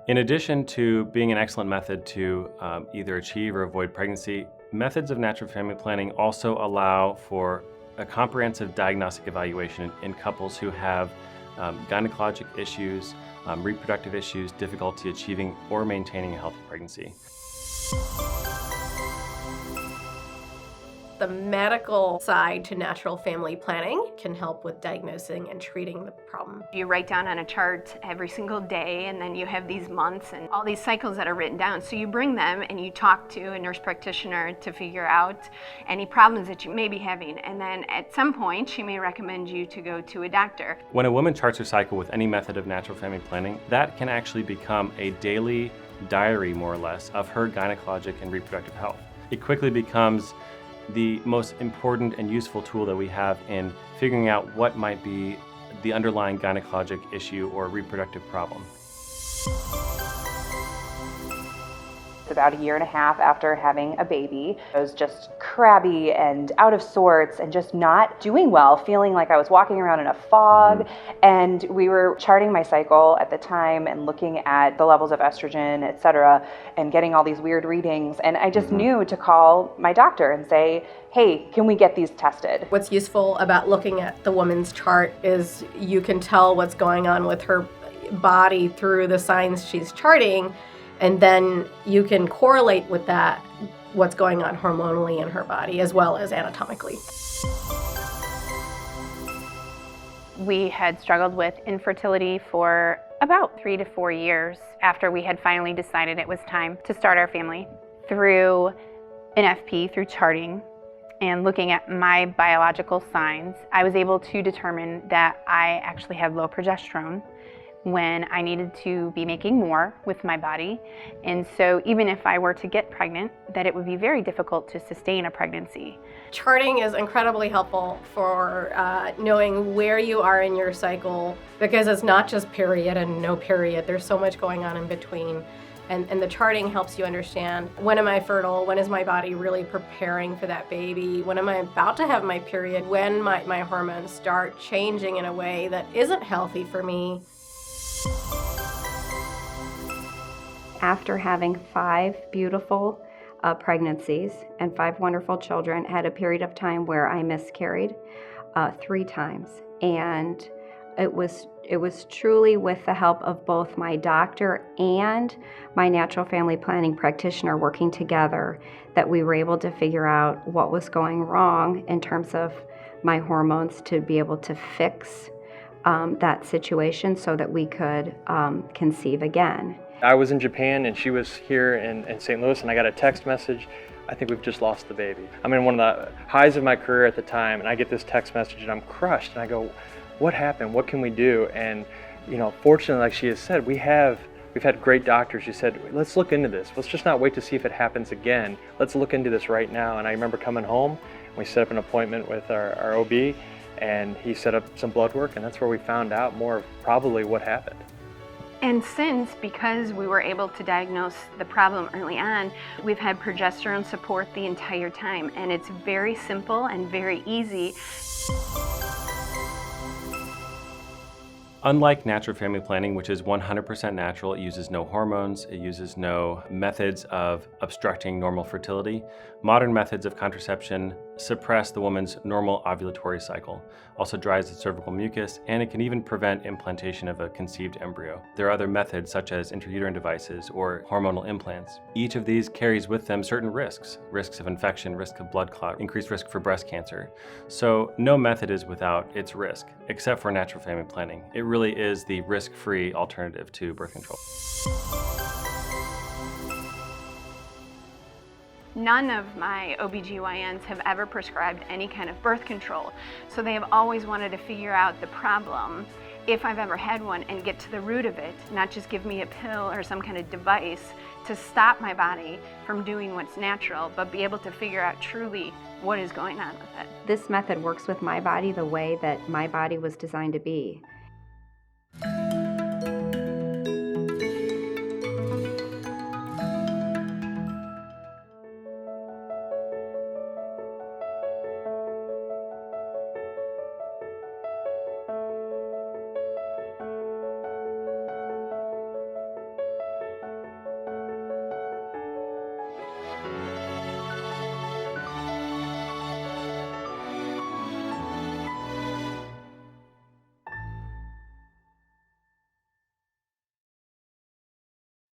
In addition to being an excellent method to either achieve or avoid pregnancy, methods of natural family planning also allow for a comprehensive diagnostic evaluation in couples who have gynecologic issues, reproductive issues, difficulty achieving or maintaining a healthy pregnancy. The medical side to natural family planning can help with diagnosing and treating the problem. You write down on a chart every single day, and then you have these months and all these cycles that are written down. So you bring them and you talk to a nurse practitioner to figure out any problems that you may be having. And then at some point, she may recommend you to go to a doctor. When a woman charts her cycle with any method of natural family planning, that can actually become a daily diary, more or less, of her gynecologic and reproductive health. It quickly becomes the most important and useful tool that we have in figuring out what might be the underlying gynecologic issue or reproductive problem. About a year and a half after having a baby, I was just crabby and out of sorts and just not doing well, feeling like I was walking around in a fog. And we were charting my cycle at the time and looking at the levels of estrogen, etc., and getting all these weird readings. And I just knew to call my doctor and say, hey, can we get these tested? What's useful about looking at the woman's chart is you can tell what's going on with her body through the signs she's charting. And then you can correlate with that what's going on hormonally in her body as well as anatomically. We had struggled with infertility for about 3 to 4 years after we had finally decided it was time to start our family. Through NFP, through charting, and looking at my biological signs, I was able to determine that I actually had low progesterone when I needed to be making more with my body. And so even if I were to get pregnant, that it would be very difficult to sustain a pregnancy. Charting is incredibly helpful for knowing where you are in your cycle, because it's not just period and no period. There's so much going on in between. And the charting helps you understand, when am I fertile? When is my body really preparing for that baby? When am I about to have my period? When might my hormones start changing in a way that isn't healthy for me? After having 5 beautiful pregnancies and 5 wonderful children, had a period of time where I miscarried 3 times. And it was truly with the help of both my doctor and my natural family planning practitioner working together that we were able to figure out what was going wrong in terms of my hormones to be able to fix that situation so that we could conceive again. I was in Japan and she was here in St. Louis, and I got a text message, I think we've just lost the baby. I'm in one of the highs of my career at the time, and I get this text message and I'm crushed, and I go, what happened? What can we do? And fortunately, like she has said, we've had great doctors. She said, let's look into this. Let's just not wait to see if it happens again. Let's look into this right now. And I remember coming home, we set up an appointment with our OB, and he set up some blood work, and that's where we found out more of probably what happened. And since, because we were able to diagnose the problem early on, we've had progesterone support the entire time, and it's very simple and very easy. Unlike natural family planning, which is 100% natural, it uses no hormones, it uses no methods of obstructing normal fertility, modern methods of contraception suppress the woman's normal ovulatory cycle, also dries the cervical mucus, and it can even prevent implantation of a conceived embryo. There are other methods such as intrauterine devices or hormonal implants. Each of these carries with them certain risks of infection, risk of blood clot, increased risk for breast cancer. So no method is without its risk, except for natural family planning. It really is the risk-free alternative to birth control. None of my OBGYNs have ever prescribed any kind of birth control, so they have always wanted to figure out the problem, if I've ever had one, and get to the root of it, not just give me a pill or some kind of device to stop my body from doing what's natural, but be able to figure out truly what is going on with it. This method works with my body the way that my body was designed to be.